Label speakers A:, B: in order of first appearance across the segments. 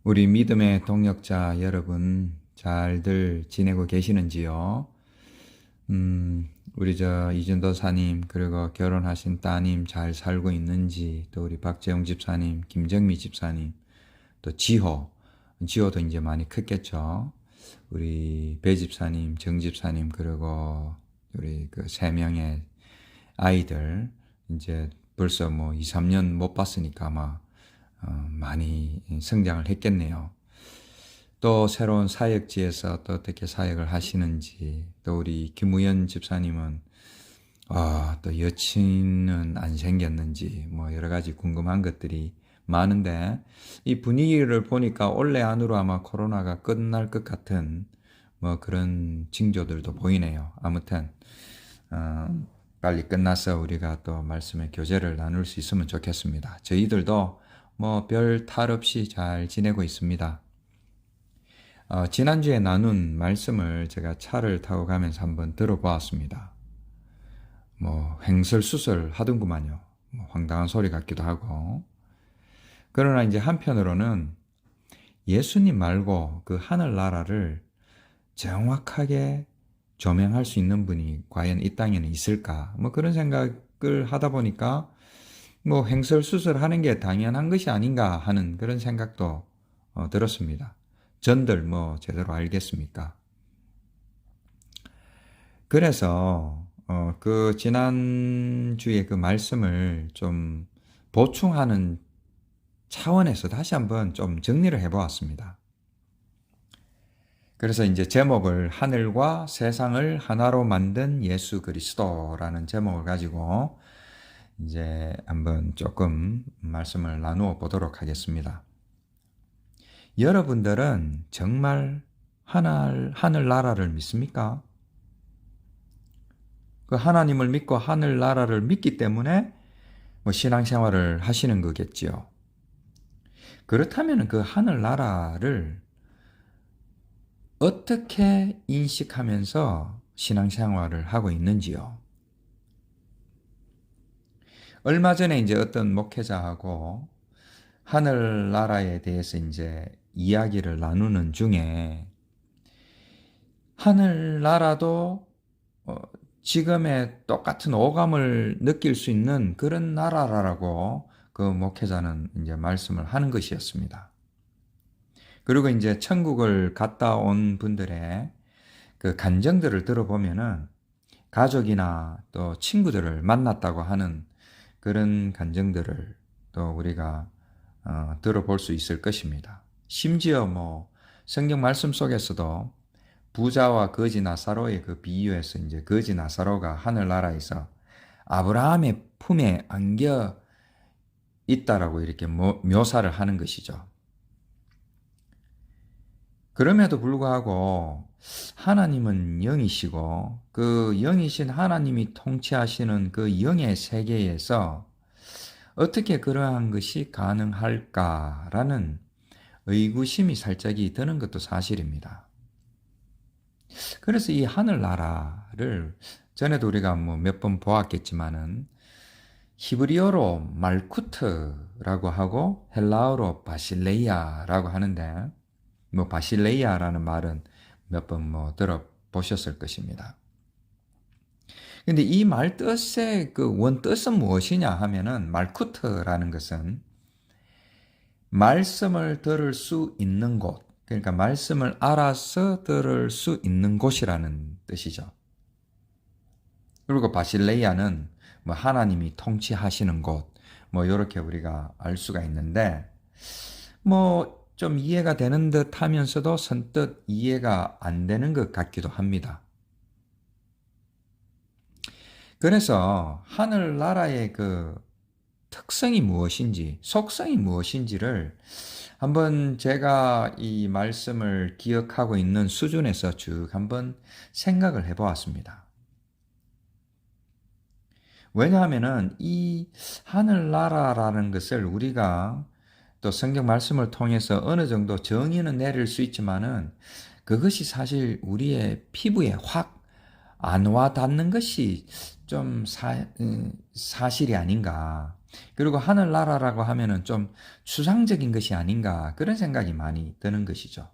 A: 우리 믿음의 동역자 여러분 잘들 지내고 계시는지요? 우리 이준도사님 그리고 결혼하신 따님 잘 살고 있는지, 또 우리 박재용 집사님, 김정미 집사님, 또 지호도 이제 많이 컸겠죠. 우리 배 집사님, 정 집사님, 그리고 우리 그 세 명의 아이들 이제 벌써 뭐 2, 3년 못 봤으니까 아마 많이 성장을 했겠네요. 또 새로운 사역지에서 또 어떻게 사역을 하시는지, 또 우리 김우연 집사님은 또 여친은 안 생겼는지, 뭐 여러 가지 궁금한 것들이 많은데, 이 분위기를 보니까 올해 안으로 아마 코로나가 끝날 것 같은 뭐 그런 징조들도 보이네요. 아무튼 빨리 끝나서 우리가 또 말씀의 교제를 나눌 수 있으면 좋겠습니다. 저희들도 뭐 별 탈 없이 잘 지내고 있습니다. 지난주에 나눈 말씀을 제가 차를 타고 가면서 한번 들어보았습니다. 뭐 횡설수설 하던구만요. 뭐 황당한 소리 같기도 하고. 그러나 이제 한편으로는 예수님 말고 그 하늘나라를 정확하게 조명할 수 있는 분이 과연 이 땅에는 있을까? 뭐 그런 생각을 하다 보니까 뭐 횡설수설 하는 게 당연한 것이 아닌가 하는 그런 생각도 들었습니다. 전들 뭐 제대로 알겠습니까? 그래서 그 지난주에 그 말씀을 좀 보충하는 차원에서 다시 한번 좀 정리를 해보았습니다. 그래서 이제 제목을 하늘과 세상을 하나로 만든 예수 그리스도라는 제목을 가지고 이제 한번 조금 말씀을 나누어 보도록 하겠습니다. 여러분들은 정말 하늘나라를 믿습니까? 그 하나님을 믿고 하늘나라를 믿기 때문에 뭐 신앙생활을 하시는 거겠지요. 그렇다면 그 하늘나라를 어떻게 인식하면서 신앙생활을 하고 있는지요? 얼마 전에 이제 어떤 목회자하고 하늘나라에 대해서 이제 이야기를 나누는 중에 하늘나라도 지금의 똑같은 오감을 느낄 수 있는 그런 나라라고 그 목회자는 이제 말씀을 하는 것이었습니다. 그리고 이제 천국을 갔다 온 분들의 그 간증들을 들어보면은 가족이나 또 친구들을 만났다고 하는 그런 간증들을 또 우리가 들어볼 수 있을 것입니다. 심지어 뭐 성경 말씀 속에서도 부자와 거지 나사로의 그 비유에서 이제 거지 나사로가 하늘나라에서 아브라함의 품에 안겨 있다라고 이렇게 묘사를 하는 것이죠. 그럼에도 불구하고 하나님은 영이시고 그 영이신 하나님이 통치하시는 그 영의 세계에서 어떻게 그러한 것이 가능할까라는 의구심이 살짝이 드는 것도 사실입니다. 그래서 이 하늘나라를 전에도 우리가 뭐 몇 번 보았겠지만은 히브리어로 말쿠트라고 하고 헬라어로 바실레이아라고 하는데, 뭐 바실레이아라는 말은 몇 번 뭐 들어보셨을 것입니다. 근데 이 말 뜻의 그 원 뜻은 무엇이냐 하면은 말쿠트라는 것은 말씀을 들을 수 있는 곳, 그러니까 말씀을 알아서 들을 수 있는 곳이라는 뜻이죠. 그리고 바실레이아는 뭐 하나님이 통치하시는 곳, 뭐 이렇게 우리가 알 수가 있는데, 뭐 좀 이해가 되는 듯 하면서도 선뜻 이해가 안 되는 것 같기도 합니다. 그래서 하늘나라의 그 특성이 무엇인지, 속성이 무엇인지를 한번 제가 이 말씀을 기억하고 있는 수준에서 쭉 한번 생각을 해보았습니다. 왜냐하면은 이 하늘나라라는 것을 우리가 또 성경 말씀을 통해서 어느 정도 정의는 내릴 수 있지만은 그것이 사실 우리의 피부에 확 안 와닿는 것이 좀 사실이 아닌가. 그리고 하늘나라라고 하면은 좀 추상적인 것이 아닌가 그런 생각이 많이 드는 것이죠.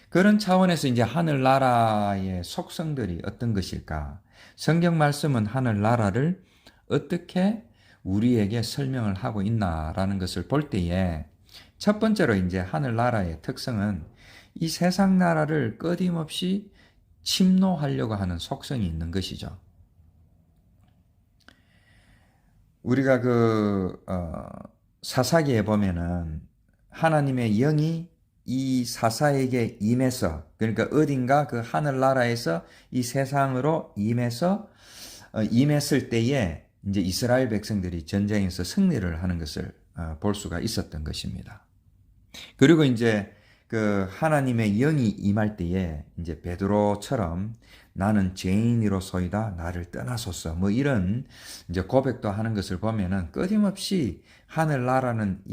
A: 그런 차원에서 이제 하늘나라의 속성들이 어떤 것일까? 성경 말씀은 하늘나라를 어떻게 우리에게 설명을 하고 있나라는 것을 볼 때에 첫 번째로 이제 하늘나라의 특성은 이 세상 나라를 끊임없이 침노하려고 하는 속성이 있는 것이죠. 우리가 사사기에 보면은 하나님의 영이 이 사사에게 임해서, 그러니까 어딘가 그 하늘나라에서 이 세상으로 임했을 때에 이제 이스라엘 백성들이 전쟁에서 승리를 하는 것을 볼 수가 있었던 것입니다. 그리고 이제 그 하나님의 영이 임할 때에 이제 베드로처럼 나는 죄인이로소이다 나를 떠나소서 뭐 이런 이제 고백도 하는 것을 보면은 끊임없이 하늘나라는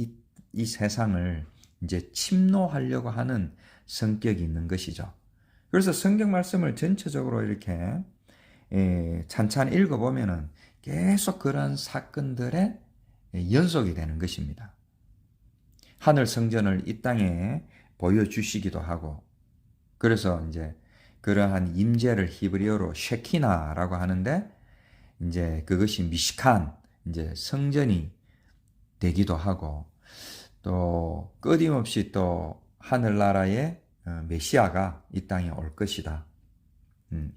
A: 이 세상을 이제 침노하려고 하는 성격이 있는 것이죠. 그래서 성경 말씀을 전체적으로 이렇게 찬찬히 읽어보면은 계속 그런 사건들의 연속이 되는 것입니다. 하늘 성전을 이 땅에 보여주시기도 하고, 그래서 이제 그러한 임재를 히브리어로 쉐키나라고 하는데, 이제 그것이 미시칸, 이제 성전이 되기도 하고, 또 끊임없이 또 하늘나라의 메시아가 이 땅에 올 것이다.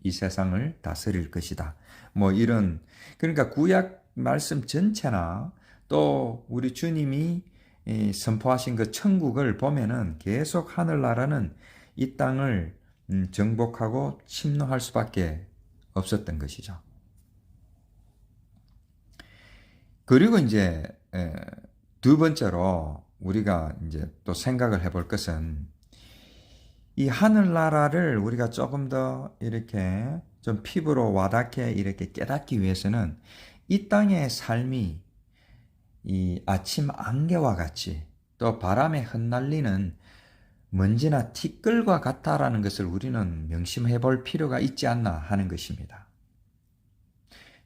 A: 이 세상을 다스릴 것이다. 뭐 이런, 그러니까 구약 말씀 전체나 또 우리 주님이 선포하신 그 천국을 보면은 계속 하늘나라는 이 땅을 정복하고 침노할 수밖에 없었던 것이죠. 그리고 이제 두 번째로 우리가 이제 또 생각을 해볼 것은 이 하늘나라를 우리가 조금 더 이렇게 좀 피부로 와닿게 이렇게 깨닫기 위해서는 이 땅의 삶이 이 아침 안개와 같이 또 바람에 흩날리는 먼지나 티끌과 같다라는 것을 우리는 명심해 볼 필요가 있지 않나 하는 것입니다.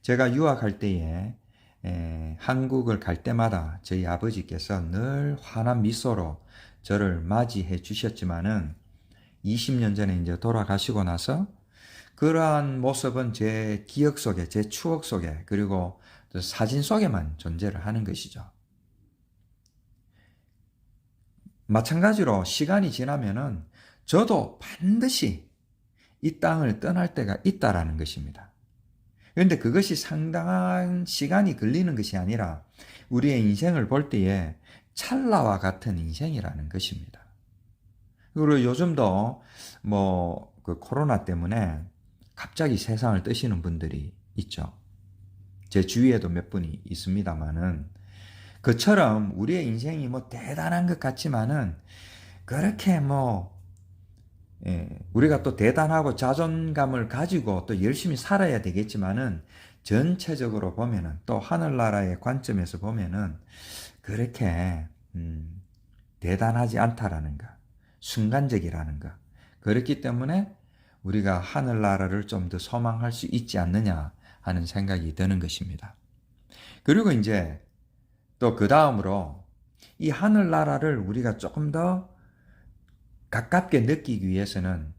A: 제가 유학할 때에 한국을 갈 때마다 저희 아버지께서 늘 환한 미소로 저를 맞이해 주셨지만은 20년 전에 이제 돌아가시고 나서 그러한 모습은 제 기억 속에, 제 추억 속에, 그리고 사진 속에만 존재를 하는 것이죠. 마찬가지로 시간이 지나면은 저도 반드시 이 땅을 떠날 때가 있다라는 것입니다. 그런데 그것이 상당한 시간이 걸리는 것이 아니라 우리의 인생을 볼 때에 찰나와 같은 인생이라는 것입니다. 그리고 요즘도 그 코로나 때문에 갑자기 세상을 떠시는 분들이 있죠. 제 주위에도 몇 분이 있습니다만은 그처럼 우리의 인생이 대단한 것 같지만은 그렇게 우리가 또 대단하고 자존감을 가지고 또 열심히 살아야 되겠지만은 전체적으로 보면은 또 하늘나라의 관점에서 보면은 그렇게 대단하지 않다라는 거, 순간적이라는 거. 그렇기 때문에 우리가 하늘나라를 좀 더 소망할 수 있지 않느냐 하는 생각이 드는 것입니다. 그리고 이제 또 그 다음으로 이 하늘나라를 우리가 조금 더 가깝게 느끼기 위해서는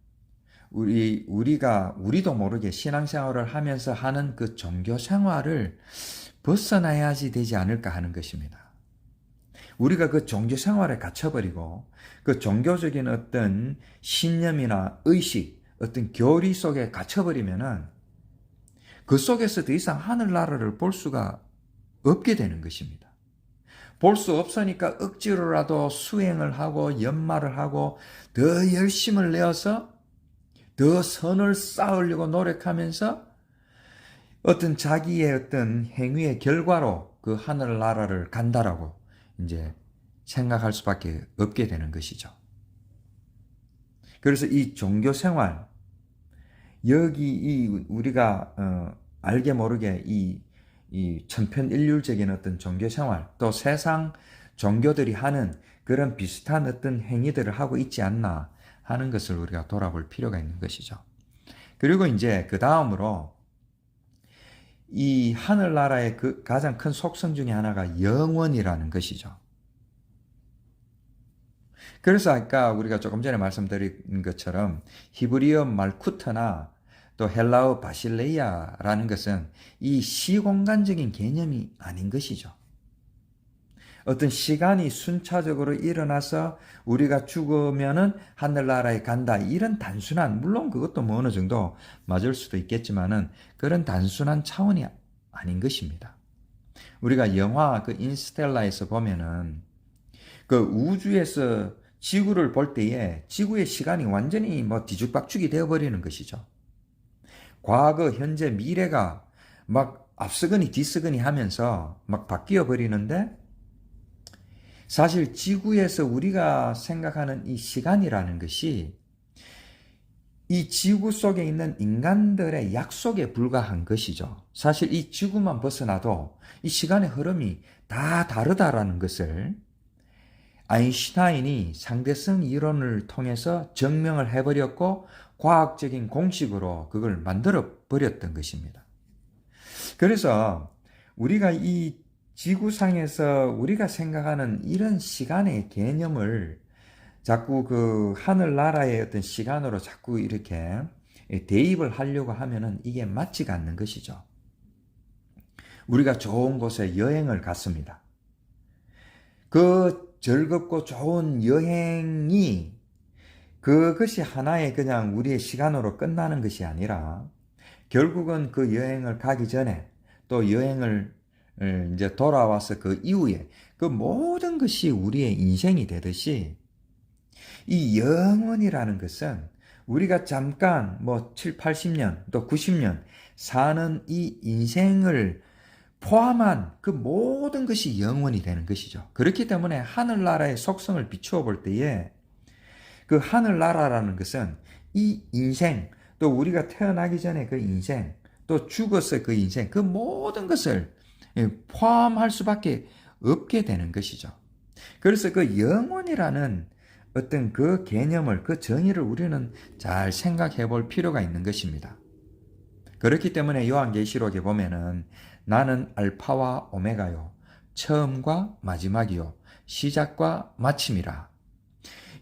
A: 우리도 모르게 신앙생활을 하면서 하는 그 종교 생활을 벗어나야지 되지 않을까 하는 것입니다. 우리가 그 종교 생활에 갇혀버리고 그 종교적인 어떤 신념이나 의식, 어떤 교리 속에 갇혀버리면은 그 속에서 더 이상 하늘나라를 볼 수가 없게 되는 것입니다. 볼 수 없으니까 억지로라도 수행을 하고 연말을 하고 더 열심을 내어서 더 선을 쌓으려고 노력하면서 어떤 자기의 어떤 행위의 결과로 그 하늘나라를 간다라고 이제 생각할 수밖에 없게 되는 것이죠. 그래서 이 종교 생활, 여기 우리가 알게 모르게 이 천편일률적인 어떤 종교 생활, 또 세상 종교들이 하는 그런 비슷한 어떤 행위들을 하고 있지 않나 하는 것을 우리가 돌아볼 필요가 있는 것이죠. 그리고 이제 그 다음으로 이 하늘나라의 그 가장 큰 속성 중에 하나가 영원이라는 것이죠. 그래서 아까 우리가 조금 전에 말씀드린 것처럼 히브리어 말쿠트나 또 헬라어 바실레이아라는 것은 이 시공간적인 개념이 아닌 것이죠. 어떤 시간이 순차적으로 일어나서 우리가 죽으면은 하늘나라에 간다. 이런 단순한, 물론 그것도 뭐 어느 정도 맞을 수도 있겠지만은 그런 단순한 차원이 아닌 것입니다. 우리가 영화 그 인스텔라에서 보면은 그 우주에서 지구를 볼 때에 지구의 시간이 완전히 뭐 뒤죽박죽이 되어버리는 것이죠. 과거, 현재, 미래가 막 앞서거니 뒤서거니 하면서 막 바뀌어 버리는데 사실 지구에서 우리가 생각하는 이 시간이라는 것이 이 지구 속에 있는 인간들의 약속에 불과한 것이죠. 사실 이 지구만 벗어나도 이 시간의 흐름이 다 다르다라는 것을 아인슈타인이 상대성 이론을 통해서 증명을 해버렸고 과학적인 공식으로 그걸 만들어 버렸던 것입니다. 그래서 우리가 이 지구상에서 우리가 생각하는 이런 시간의 개념을 자꾸 그 하늘나라의 어떤 시간으로 자꾸 이렇게 대입을 하려고 하면은 이게 맞지가 않는 것이죠. 우리가 좋은 곳에 여행을 갔습니다. 그 즐겁고 좋은 여행이 그것이 하나의 그냥 우리의 시간으로 끝나는 것이 아니라 결국은 그 여행을 가기 전에 또 여행을 이제 돌아와서 그 이후에 그 모든 것이 우리의 인생이 되듯이 이 영원이라는 것은 우리가 잠깐 뭐 7, 80년 또 90년 사는 이 인생을 포함한 그 모든 것이 영원이 되는 것이죠. 그렇기 때문에 하늘나라의 속성을 비추어 볼 때에 그 하늘나라라는 것은 이 인생, 또 우리가 태어나기 전에 그 인생, 또 죽어서 그 인생, 그 모든 것을 포함할 수밖에 없게 되는 것이죠. 그래서 그 영원이라는 어떤 그 개념을, 그 정의를 우리는 잘 생각해 볼 필요가 있는 것입니다. 그렇기 때문에 요한계시록에 보면은 나는 알파와 오메가요, 처음과 마지막이요, 시작과 마침이라.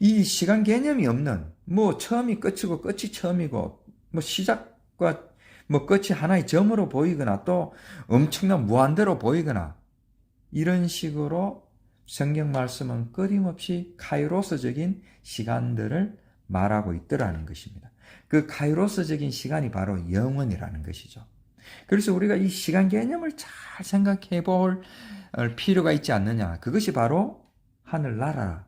A: 이 시간 개념이 없는, 뭐 처음이 끝이고 끝이 처음이고, 뭐 시작과 뭐 끝이 하나의 점으로 보이거나 또 엄청난 무한대로 보이거나 이런 식으로 성경 말씀은 끊임없이 카이로스적인 시간들을 말하고 있더라는 것입니다. 그 카이로스적인 시간이 바로 영원이라는 것이죠. 그래서 우리가 이 시간 개념을 잘 생각해 볼 필요가 있지 않느냐. 그것이 바로 하늘나라의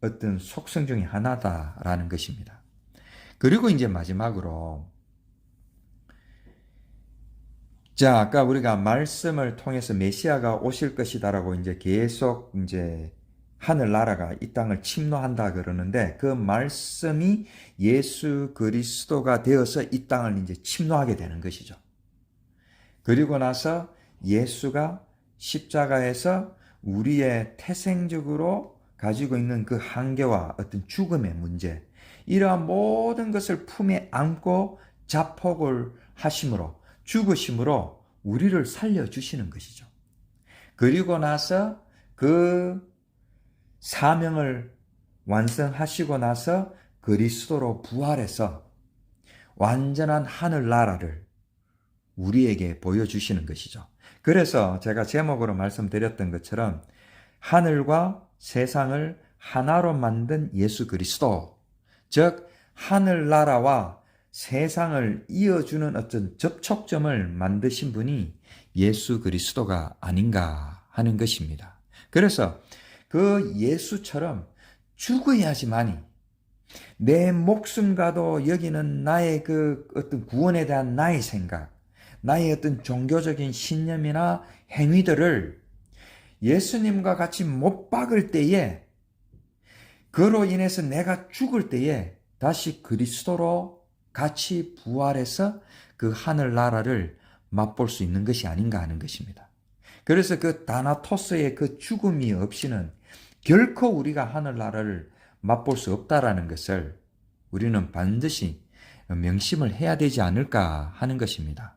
A: 어떤 속성 중에 하나다라는 것입니다. 그리고 이제 마지막으로 자, 아까 우리가 말씀을 통해서 메시아가 오실 것이다라고 이제 계속 이제 하늘나라가 이 땅을 침노한다 그러는데 그 말씀이 예수 그리스도가 되어서 이 땅을 이제 침노하게 되는 것이죠. 그리고 나서 예수가 십자가에서 우리의 태생적으로 가지고 있는 그 한계와 어떤 죽음의 문제, 이러한 모든 것을 품에 안고 자폭을 하심으로, 죽으심으로 우리를 살려주시는 것이죠. 그리고 나서 그 사명을 완성하시고 나서 그리스도로 부활해서 완전한 하늘나라를 우리에게 보여주시는 것이죠. 그래서 제가 제목으로 말씀드렸던 것처럼 하늘과 세상을 하나로 만든 예수 그리스도, 즉 하늘나라와 세상을 이어주는 어떤 접촉점을 만드신 분이 예수 그리스도가 아닌가 하는 것입니다. 그래서 그 예수처럼 죽어야지만이 내 목숨과도 여기는 나의 그 어떤 구원에 대한 나의 생각, 나의 어떤 종교적인 신념이나 행위들을 예수님과 같이 못 박을 때에, 그로 인해서 내가 죽을 때에 다시 그리스도로 같이 부활해서 그 하늘나라를 맛볼 수 있는 것이 아닌가 하는 것입니다. 그래서 그 다나토스의 그 죽음이 없이는 결코 우리가 하늘나라를 맛볼 수 없다라는 것을 우리는 반드시 명심을 해야 되지 않을까 하는 것입니다.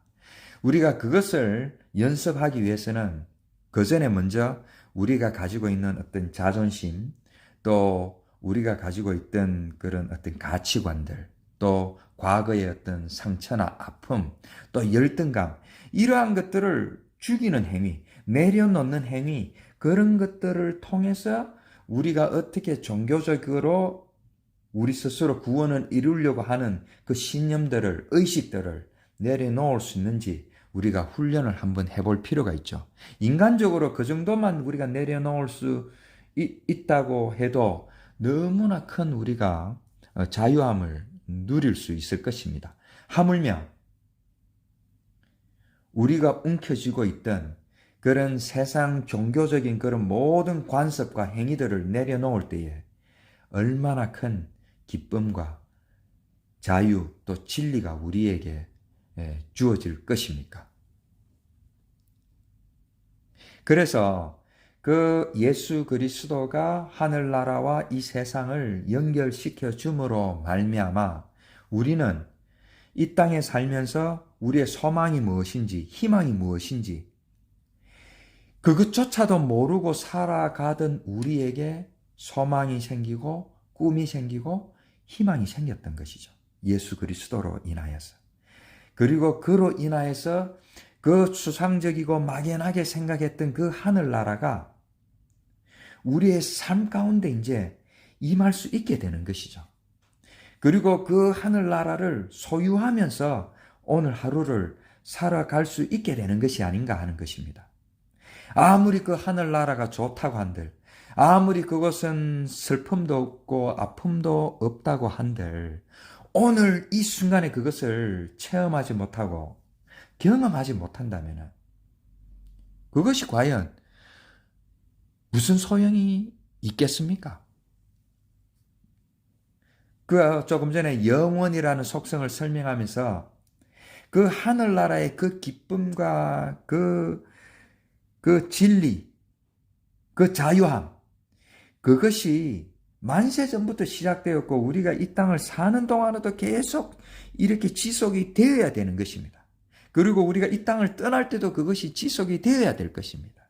A: 우리가 그것을 연습하기 위해서는 그 전에 먼저 우리가 가지고 있는 어떤 자존심, 또 우리가 가지고 있던 그런 어떤 가치관들, 또 과거의 어떤 상처나 아픔, 또 열등감, 이러한 것들을 죽이는 행위, 내려놓는 행위, 그런 것들을 통해서 우리가 어떻게 종교적으로 우리 스스로 구원을 이루려고 하는 그 신념들을, 의식들을 내려놓을 수 있는지 우리가 훈련을 한번 해볼 필요가 있죠. 인간적으로 그 정도만 우리가 내려놓을 수 있다고 해도 너무나 큰 우리가 자유함을 누릴 수 있을 것입니다. 하물며 우리가 움켜쥐고 있던 그런 세상 종교적인 그런 모든 관습과 행위들을 내려놓을 때에 얼마나 큰 기쁨과 자유 또 진리가 우리에게 주어질 것입니까? 그래서 그 예수 그리스도가 하늘나라와 이 세상을 연결시켜 줌으로 말미암아 우리는 이 땅에 살면서 우리의 소망이 무엇인지, 희망이 무엇인지 그것조차도 모르고 살아가던 우리에게 소망이 생기고 꿈이 생기고 희망이 생겼던 것이죠. 예수 그리스도로 인하여서. 그리고 그로 인하여서 그 추상적이고 막연하게 생각했던 그 하늘나라가 우리의 삶 가운데 이제 임할 수 있게 되는 것이죠. 그리고 그 하늘나라를 소유하면서 오늘 하루를 살아갈 수 있게 되는 것이 아닌가 하는 것입니다. 아무리 그 하늘나라가 좋다고 한들, 아무리 그것은 슬픔도 없고 아픔도 없다고 한들, 오늘 이 순간에 그것을 체험하지 못하고 경험하지 못한다면 그것이 과연 무슨 소용이 있겠습니까? 그 조금 전에 영원이라는 속성을 설명하면서 그 하늘나라의 그 기쁨과 그 진리, 그 자유함, 그것이 만세 전부터 시작되었고 우리가 이 땅을 사는 동안에도 계속 이렇게 지속이 되어야 되는 것입니다. 그리고 우리가 이 땅을 떠날 때도 그것이 지속이 되어야 될 것입니다.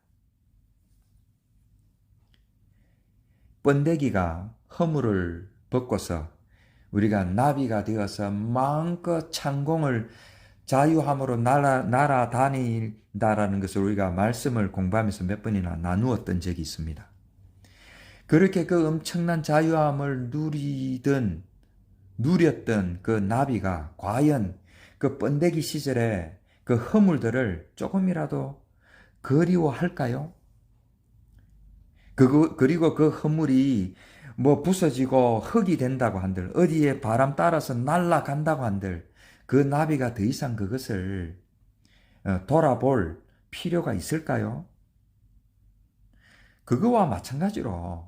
A: 번데기가 허물을 벗고서 우리가 나비가 되어서 마음껏 창공을 자유함으로 날아다닌다라는 것을 우리가 말씀을 공부하면서 몇 번이나 나누었던 적이 있습니다. 그렇게 그 엄청난 자유함을 누렸던 그 나비가 과연 그 번데기 시절에 그 허물들을 조금이라도 그리워할까요? 그리고 그 허물이 뭐 부서지고 흙이 된다고 한들, 어디에 바람 따라서 날아간다고 한들, 그 나비가 더 이상 그것을 돌아볼 필요가 있을까요? 그거와 마찬가지로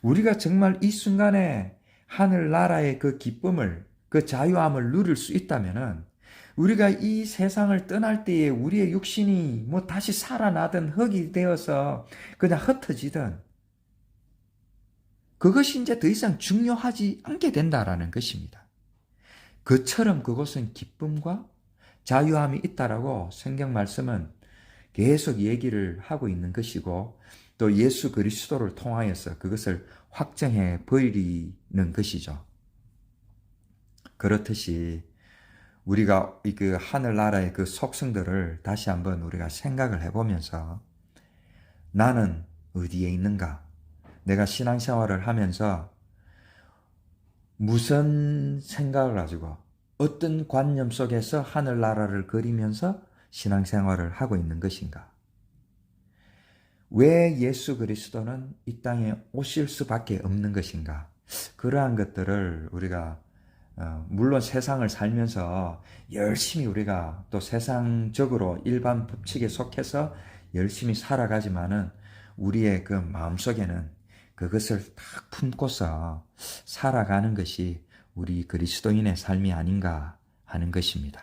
A: 우리가 정말 이 순간에 하늘나라의 그 기쁨을, 그 자유함을 누릴 수 있다면은 우리가 이 세상을 떠날 때에 우리의 육신이 뭐 다시 살아나든 흙이 되어서 그냥 흩어지든 그것이 이제 더 이상 중요하지 않게 된다라는 것입니다. 그처럼 그것은 기쁨과 자유함이 있다라고 성경 말씀은 계속 얘기를 하고 있는 것이고 또 예수 그리스도를 통하여서 그것을 확정해 버리는 것이죠. 그렇듯이 우리가 그 하늘나라의 그 속성들을 다시 한번 우리가 생각을 해보면서 나는 어디에 있는가? 내가 신앙생활을 하면서 무슨 생각을 가지고 어떤 관념 속에서 하늘나라를 그리면서 신앙생활을 하고 있는 것인가? 왜 예수 그리스도는 이 땅에 오실 수밖에 없는 것인가? 그러한 것들을 우리가 물론 세상을 살면서 열심히 우리가 또 세상적으로 일반 법칙에 속해서 열심히 살아가지만은 우리의 그 마음속에는 그것을 딱 품고서 살아가는 것이 우리 그리스도인의 삶이 아닌가 하는 것입니다.